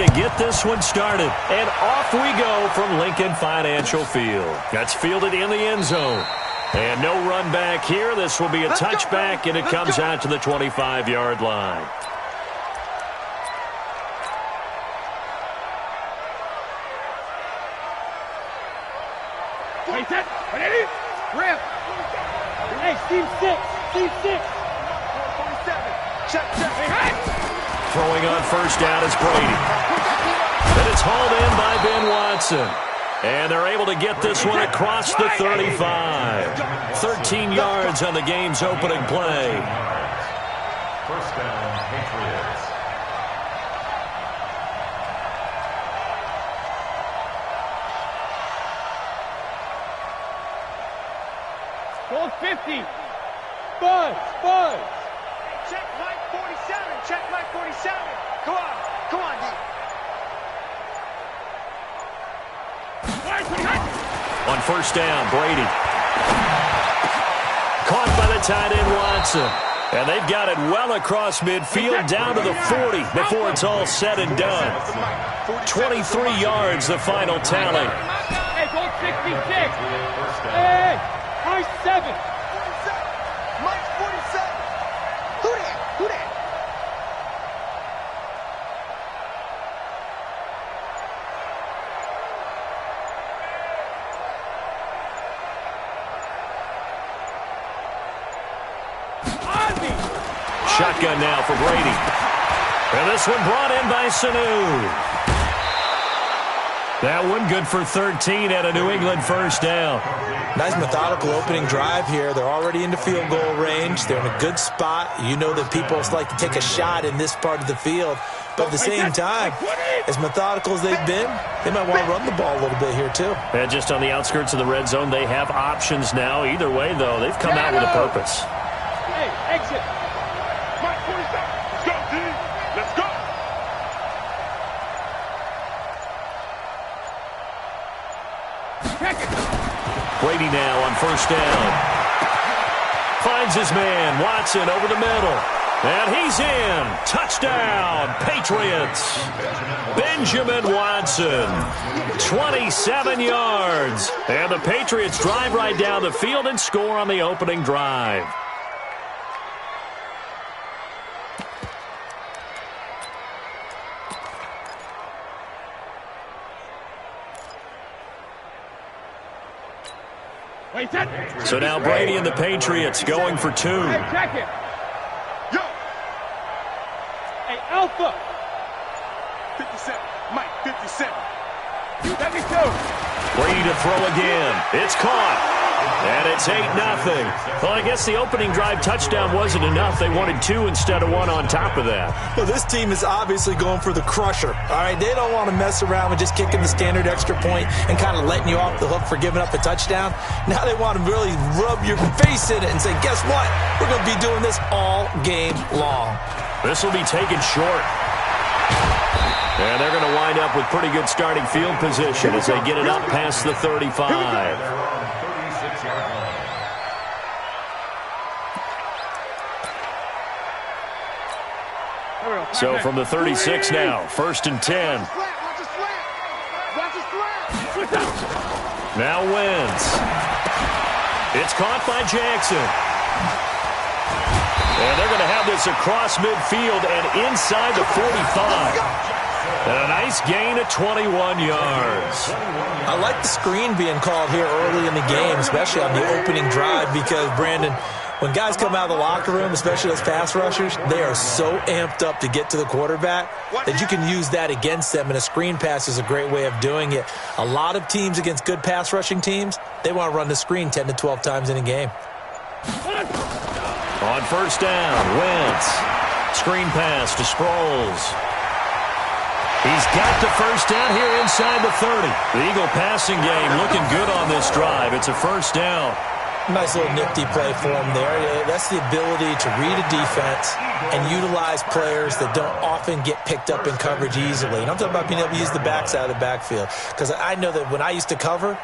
to get this one started. And off we go from Lincoln Financial Field. That's fielded in the end zone. And no run back here. This will be a touchback, and it comes out to the 25-yard line. Rip. Hey, Steve 6. Steve 6. 47. Check. Throwing on first down is Brady. And it's hauled in by Ben Watson. And they're able to get this one across the 35. 13 yards on the game's opening play. First down, Patriots. Goal 50. Buzz. Check Mike 47. Check Mike 47. Come on, D. On first down, Brady. Caught by the tight end, Watson. And they've got it well across midfield down to the 40 before it's all said and done. 23 yards, the final tally. Hey, goal 66. Hey, high 7. Mike 47. Who that? Shotgun now for Brady. And this one brought in by Sanu. That one good for 13 at a New England first down. Nice methodical opening drive here. They're already into field goal range. They're in a good spot. You know that people like to take a shot in this part of the field. But at the same time, as methodical as they've been, they might want to run the ball a little bit here too. And just on the outskirts of the red zone, they have options now. Either way, though, they've come out with a purpose. Hey, exit. Mike 47. Let's go, D. Let's go. Brady now on first down. Finds his man, Watson, over the middle. And he's in. Touchdown, Patriots. Benjamin Watson, 27 yards. And the Patriots drive right down the field and score on the opening drive. So now Brady and the Patriots going for two. Hey, check it. Yo. Hey, Alpha. 57. Mike 57. Let me go. Brady to throw again. It's caught. And it's 8-0. Well, I guess the opening drive touchdown wasn't enough. They wanted two instead of one on top of that. Well, this team is obviously going for the crusher. All right, they don't want to mess around with just kicking the standard extra point and kind of letting you off the hook for giving up a touchdown. Now they want to really rub your face in it and say, guess what? We're going to be doing this all game long. This will be taken short. And they're going to wind up with pretty good starting field position as they get it up past the 35. So from the 36 now, 1st and 10. Now Wentz. It's caught by Jackson. And they're going to have this across midfield and inside the 45. And a nice gain of 21 yards. I like the screen being called here early in the game, especially on the opening drive, because, Brandon, when guys come out of the locker room, especially those pass rushers, they are so amped up to get to the quarterback that you can use that against them, and a screen pass is a great way of doing it. A lot of teams against good pass rushing teams, they want to run the screen 10 to 12 times in a game. On first down, Wentz. Screen pass to Sproles. He's got the first down here inside the 30. The Eagle passing game looking good on this drive. It's a first down. Nice little nifty play for him there. That's the ability to read a defense and utilize players that don't often get picked up in coverage easily. And I'm talking about being able to use the backside of the backfield. Because I know that when I used to cover,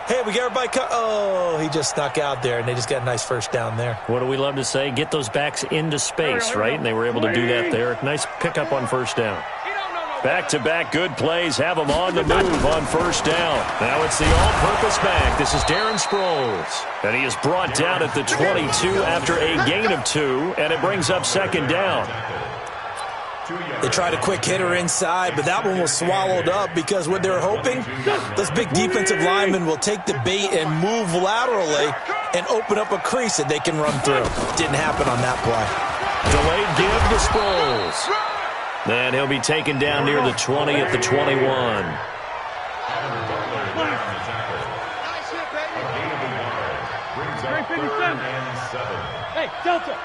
hey, we got everybody oh, he just snuck out there, and they just got a nice first down there. What do we love to say? Get those backs into space, right? And they were able to do that there. Nice pickup on first down. Back-to-back good plays have him on the move on first down. Now it's the all-purpose back. This is Darren Sproles. And he is brought down at the 22 after a gain of 2, and it brings up second down. They tried a quick hitter inside, but that one was swallowed up because what they were hoping, those big defensive linemen will take the bait and move laterally and open up a crease that they can run through. Didn't happen on that play. Delayed give to Sproles. And he'll be taken down near the 20 at the 21. Hey, Delta.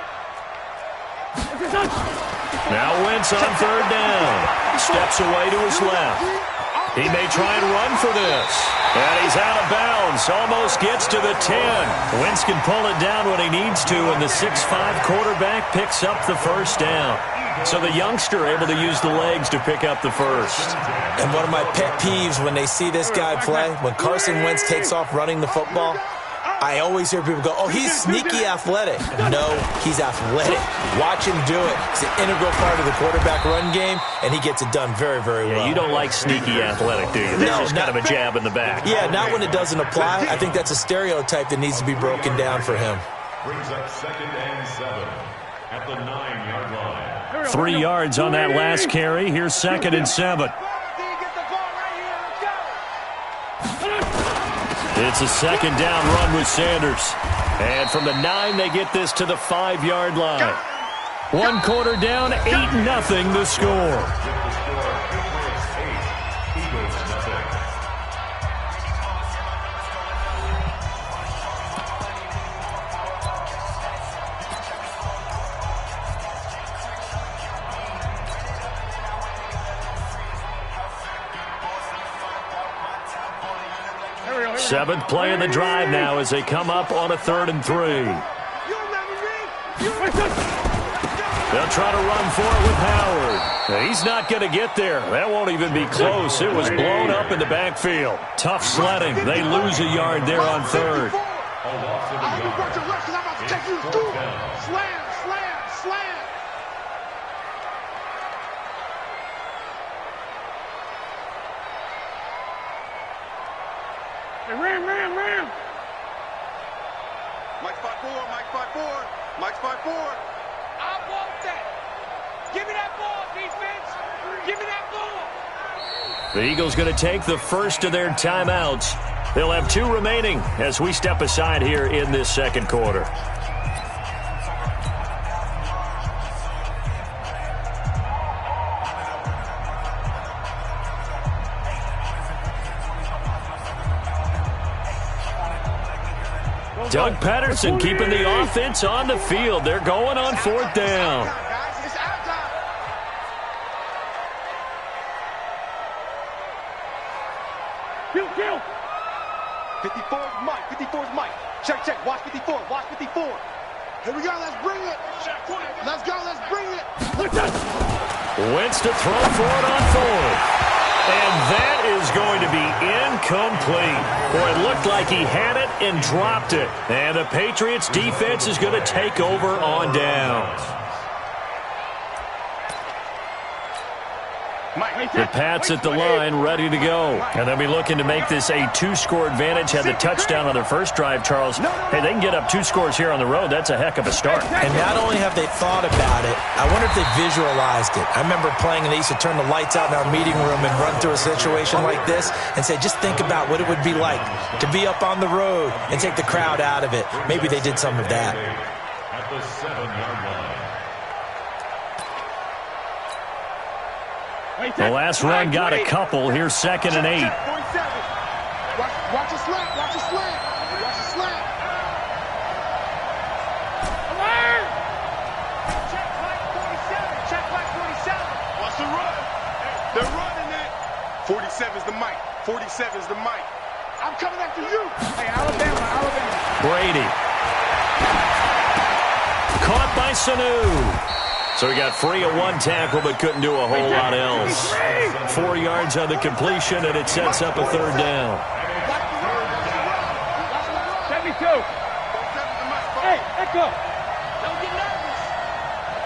Now Wentz on third down. Steps away to his left. He may try and run for this. And he's out of bounds. Almost gets to the 10. Wentz can pull it down when he needs to, and the 6'5" quarterback picks up the first down. So the youngster able to use the legs to pick up the first. And one of my pet peeves when they see this guy play, when Carson Wentz takes off running the football, I always hear people go, oh, he's sneaky athletic. No, he's athletic. Watch him do it. It's an integral part of the quarterback run game, and he gets it done very, very well. Yeah, you don't like sneaky athletic, do you? That's just kind of a jab in the back. Yeah, not when it doesn't apply. I think that's a stereotype that needs to be broken down for him. Brings up 2nd and 7 at the 9-yard line. 3 yards on that last carry. Here's 2nd and 7. It's a second down run with Sanders. And from the 9, they get this to the 5-yard line. 1 quarter down, 8-0 the score. Seventh play of the drive now as they come up on a 3rd and 3. They'll try to run for it with Howard. He's not going to get there. That won't even be close. It was blown up in the backfield. Tough sledding. They lose a yard there on 3rd. Ram. Mike 5-4, Mike 5-4, Mike 5-4. I want that. Give me that ball, defense. Give me that ball. The Eagles going to take the first of their timeouts. They'll have 2 remaining as we step aside here in this second quarter. Doug Patterson keeping the offense on the field. They're going on 4th down. Kill. 54's Mike. 54's Mike. Check. Watch 54. Watch 54. Here we go. Let's bring it. Let's go. Let's bring it. Wentz to throw for it on 4th. And that is going to be incomplete. Boy, it looked like he had it and dropped it. And the Patriots defense is going to take over on downs. The Pats at the line, ready to go. And they'll be looking to make this a 2-score advantage. Had the touchdown on their first drive, Charles. Hey, they can get up 2 scores here on the road. That's a heck of a start. And not only have they thought about it, I wonder if they visualized it. I remember playing, and they used to turn the lights out in our meeting room and run through a situation like this and say, just think about what it would be like to be up on the road and take the crowd out of it. Maybe they did some of that. At the 7-yard line. The last run got a couple. Here's 2nd and 8. Watch your slant. Watch your slant. Watch your slant. Check Mike 47. Check Mike 47. Watch the run. They're running it. 47's the mic. 47's the mic. I'm coming after you. Hey, Alabama. Brady. Caught by Sanu. So he got free of 1 tackle but couldn't do a whole lot else. 4 yards on the completion, and it sets up a 3rd down. 72. Hey, echo. Don't get nervous.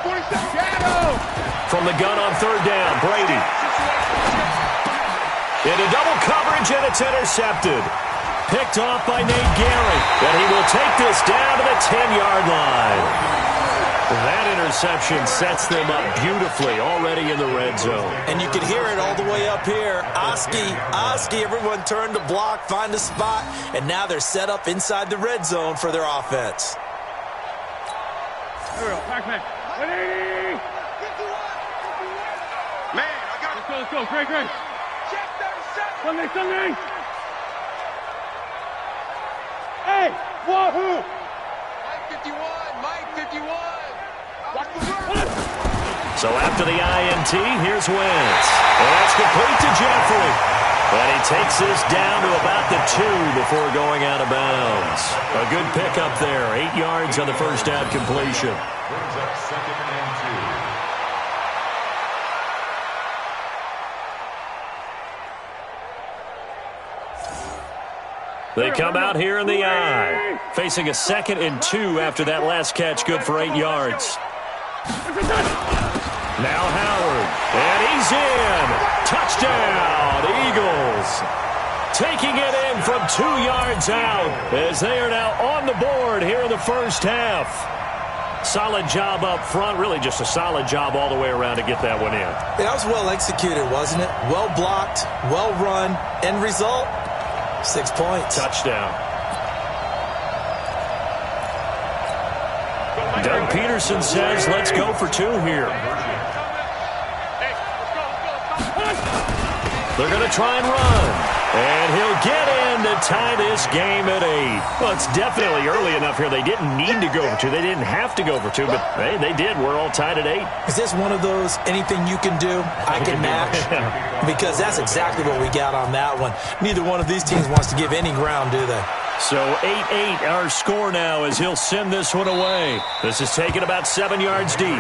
47. Shadow. From the gun on third down, Brady. Into double coverage, and it's intercepted. Picked off by Nate Gehring. And he will take this down to the 10-yard line. That interception sets them up beautifully already in the red zone. And you can hear it all the way up here. Oski, everyone turned to block, find a spot, and now they're set up inside the red zone for their offense. Here we go, backman. 180! Man, I got it. Let's go, great. Check 37. Sunday! Hey, wahoo! Mike 51. Watch the run. So after the INT, here's Wentz. And that's complete to Jeffrey. And he takes this down to about the 2 before going out of bounds. A good pickup there. 8 yards on the first down completion. Brings up 2nd and 2. They come out here in the I, facing a 2nd and 2 after that last catch, good for 8 yards. Now Howard, and he's in. Touchdown, Eagles. Taking it in from 2 yards out as they are now on the board here in the first half. Solid job up front, really just a solid job all the way around to get that one in. That was well executed, wasn't it? Well blocked, well run, end result, 6 points. Touchdown. Doug Peterson says, let's go for 2 here. They're going to try and run. And he'll get in to tie this game at 8. Well, it's definitely early enough here. They didn't need to go for 2. They didn't have to go for 2, but hey, they did. We're all tied at 8. Is this one of those anything you can do, I can match? Because that's exactly what we got on that one. Neither one of these teams wants to give any ground, do they? So 8-8 our score now as he'll send this one away. This is taken about 7 yards deep.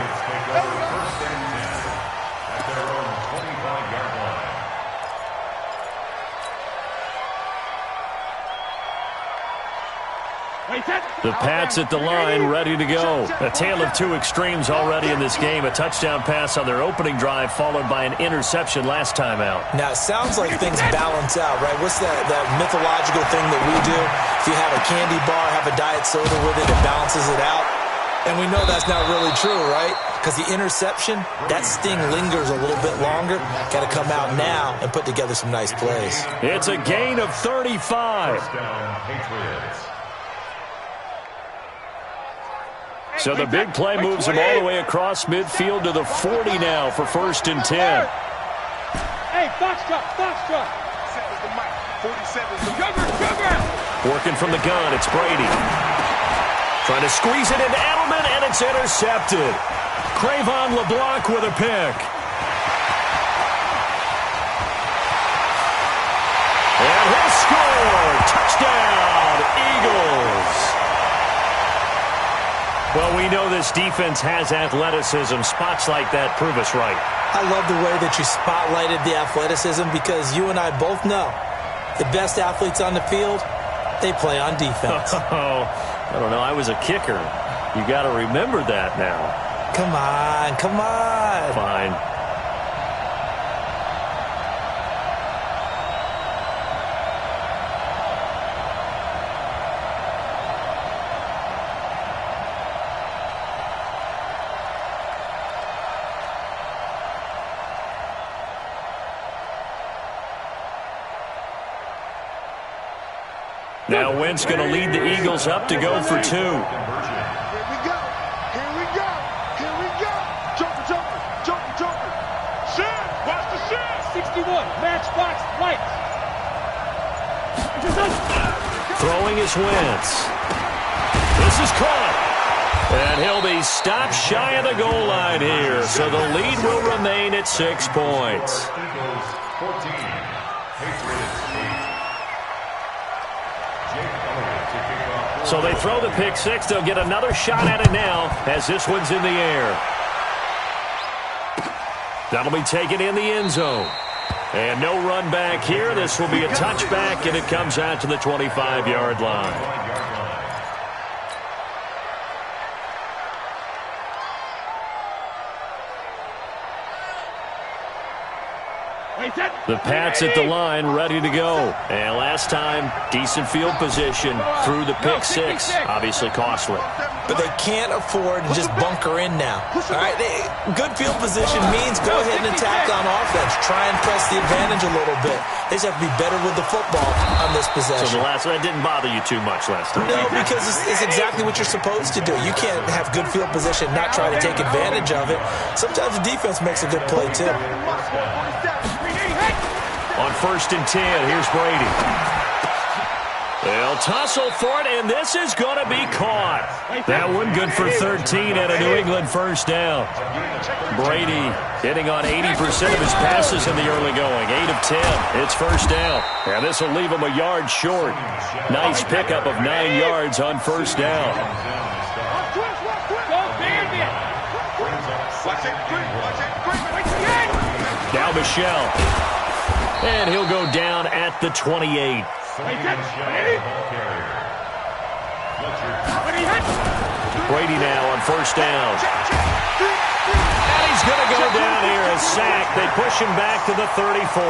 The Pats at the line, ready to go. A tale of 2 extremes already in this game. A touchdown pass on their opening drive, followed by an interception last time out. Now, it sounds like things balance out, right? What's that mythological thing that we do? If you have a candy bar, have a diet soda with it, it balances it out. And we know that's not really true, right? Because the interception, that sting lingers a little bit longer. Got to come out now and put together some nice plays. It's a gain of 35. So the big play moves them all the way across midfield to the 40 now for 1st and 10. Hey, foxtrot. 47's the mic. 47's the Sugar. Working from the gun, it's Brady. Trying to squeeze it into Edelman, and it's intercepted. Cravon LeBlanc with a pick. And he'll score. Touchdown, Eagles. Well, we know this defense has athleticism. Spots like that prove us right. I love the way that you spotlighted the athleticism because you and I both know the best athletes on the field, they play on defense. Oh, I don't know. I was a kicker. You got to remember that now. Come on. Fine. Now Wentz going to lead the Eagles up to go for 2. Here we go. Jumper. Shit. Watch the shit. 61, matchbox, lights. Throwing is Wentz. This is caught. And he'll be stopped shy of the goal line here. So the lead will remain at 6 points. Eagles 14, Patriots 8. So they throw the pick 6. They'll get another shot at it now as this one's in the air. That'll be taken in the end zone. And no run back here. This will be a touchback, and it comes out to the 25-yard line. The Pats at the line, ready to go. And last time, decent field position through the pick six. Obviously costly. But they can't afford to just bunker in now. All right, good field position means go ahead and attack on offense. Try and press the advantage a little bit. They just have to be better with the football on this possession. So that didn't bother you too much last time? No, because it's exactly what you're supposed to do. You can't have good field position, not try to take advantage of it. Sometimes the defense makes a good play, too. On 1st and 10, here's Brady. They'll tussle for it, and this is going to be caught. That one good for 13 and a New England first down. Brady hitting on 80% of his passes in the early going. 8 of 10. It's first down. And this will leave him a yard short. Nice pickup of 9 yards on first down. Now Michelle. And he'll go down at the 28. Brady now on first down. And he's going to go down here as sacked. They push him back to the 34.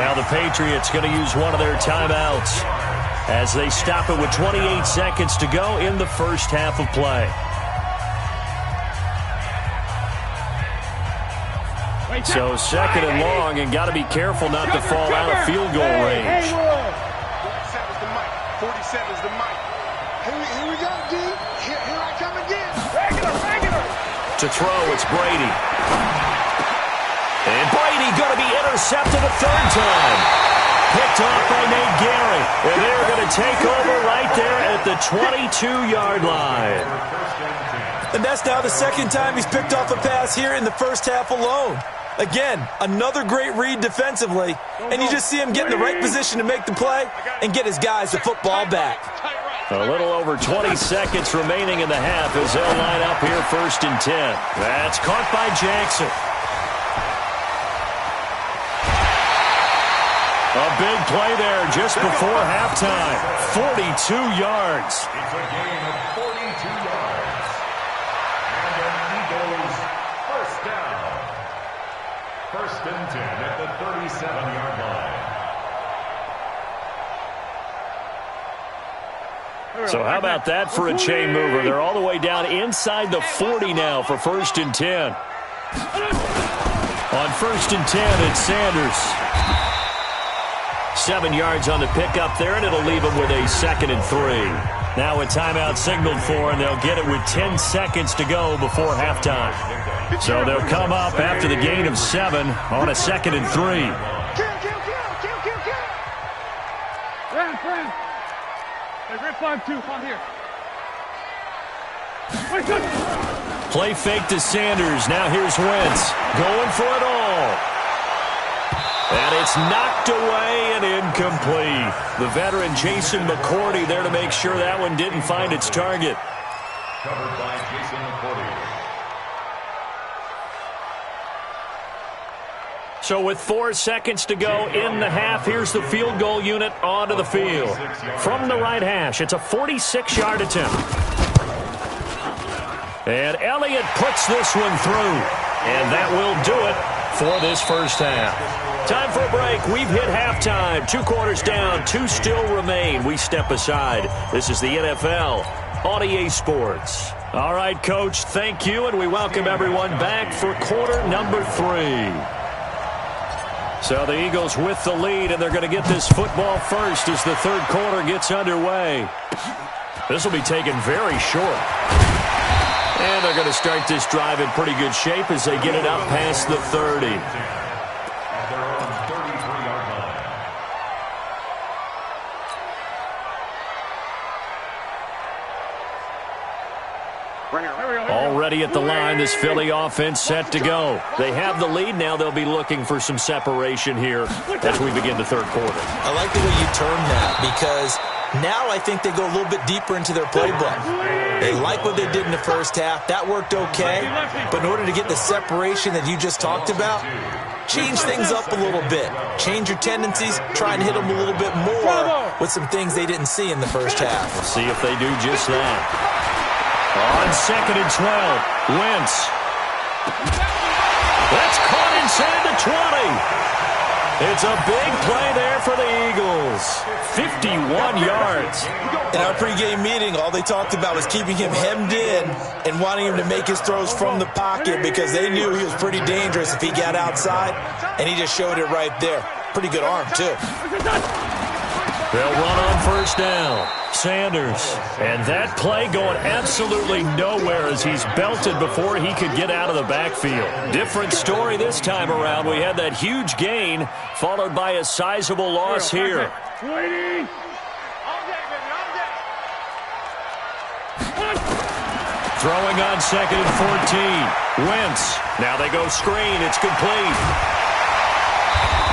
Now the Patriots going to use one of their timeouts as they stop it with 28 seconds to go in the first half of play. So second and long, and got to be careful not to fall out of field goal range. 47's the mic. 47's the mic. Here we go, D. Here I come again. Regular. To throw, it's Brady. And Brady going to be intercepted a third time. Picked off by Nate Gary. And they're going to take over right there at the 22-yard line. And that's now the second time he's picked off a pass here in the first half alone. Again, another great read defensively, and you just see him get in the right position to make the play and get his guys the football back. A little over 20 seconds remaining in the half as they'll line up here 1st and 10. That's caught by Jackson. A big play there just before halftime. 42 yards. It's a gain of 42 yards. And an Eagles first down. 1st and 10 at the 37-yard line. So how about that for a chain mover? They're all the way down inside the 40 now for 1st and 10. On 1st and 10, it's Sanders. 7 yards on the pickup there, and it'll leave them with a 2nd and 3. Now a timeout signaled for, and they'll get it with 10 seconds to go before halftime. So they'll come up after the gain of 7 on a 2nd and 3. Friend. Hey, red 5-2, on here. Play fake to Sanders. Now here's Wentz going for it all. And it's knocked away and incomplete. The veteran Jason McCourty there to make sure that one didn't find its target. Covered by Jason McCourty. So with 4 seconds to go in the half, here's the field goal unit onto the field. From the right hash, it's a 46-yard attempt. And Elliott puts this one through. And that will do it for this first half. Time for a break. We've hit halftime. 2 quarters down, 2 still remain. We step aside. This is the NFL on EA Sports. All right, Coach, thank you, and we welcome everyone back for quarter number 3. So the Eagles with the lead, and they're going to get this football first as the third quarter gets underway. This will be taken very short. And they're going to start this drive in pretty good shape as they get it up past the 30. At their own 33-yard line. Already at the line, this Philly offense set to go. They have the lead. Now they'll be looking for some separation here as we begin the third quarter. I like the way you term that because now I think they go a little bit deeper into their playbook. They like what they did in the first half. That worked okay. But in order to get the separation that you just talked about, change things up a little bit. Change your tendencies. Try and hit them a little bit more with some things they didn't see in the first half. We'll see if they do just that. On 2nd and 12, Wentz. That's caught inside the 20. It's a big play there for the Eagles. 51 yards. In our pregame meeting, all they talked about was keeping him hemmed in and wanting him to make his throws from the pocket because they knew he was pretty dangerous if he got outside, and he just showed it right there. Pretty good arm, too. They'll run on first down. Sanders. And that play going absolutely nowhere as he's belted before he could get out of the backfield. Different story this time around. We had that huge gain followed by a sizable loss here. Throwing on 2nd and 14. Wentz. Now they go screen. It's complete.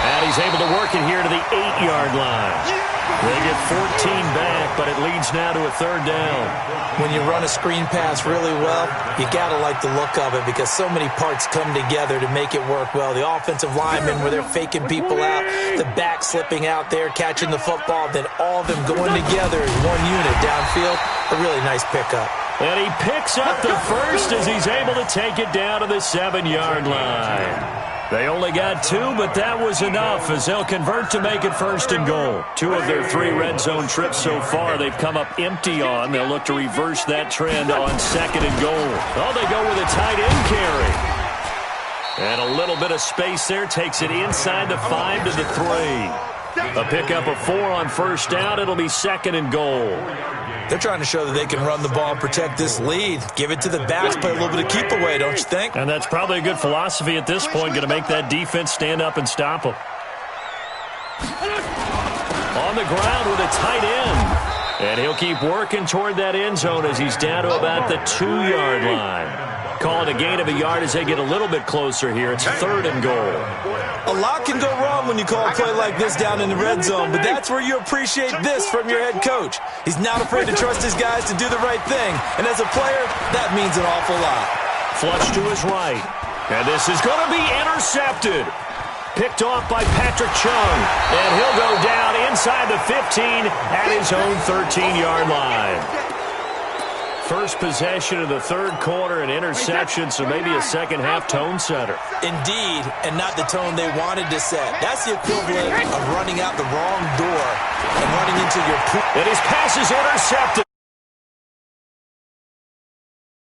And he's able to work it here to the 8-yard line. They get 14 back, but it leads now to a 3rd down. When you run a screen pass really well, you got to like the look of it because so many parts come together to make it work well. The offensive linemen where they're faking people out, the back slipping out there, catching the football, then all of them going together as one unit downfield. A really nice pickup. And he picks up the first as he's able to take it down to the 7-yard line. They only got 2, but that was enough as they'll convert to make it 1st and goal. 2 of their 3 red zone trips so far they've come up empty on. They'll look to reverse that trend on 2nd and goal. Oh, they go with a tight end carry. And a little bit of space there takes it inside the 5 to the 3. A pickup of 4 on first down. It'll be 2nd and goal. They're trying to show that they can run the ball and protect this lead. Give it to the backs, play a little bit of keep away, don't you think? And that's probably a good philosophy at this point, going to make that defense stand up and stop them. On the ground with a tight end. And he'll keep working toward that end zone as he's down to about the 2-yard line. Call it a gain of a yard as they get a little bit closer here. It's 3rd and goal. A lot can go wrong when you call a play like this down in the red zone, but that's where you appreciate this from your head coach. He's not afraid to trust his guys to do the right thing, and as a player, that means an awful lot. Flush to his right, and this is going to be intercepted. Picked off by Patrick Chung, and he'll go down inside the 15 at his own 13-yard line. First possession of the 3rd quarter, an interception, so maybe a second-half tone setter. Indeed, and not the tone they wanted to set. That's the equivalent of running out the wrong door and running into your pool. And his pass is intercepted.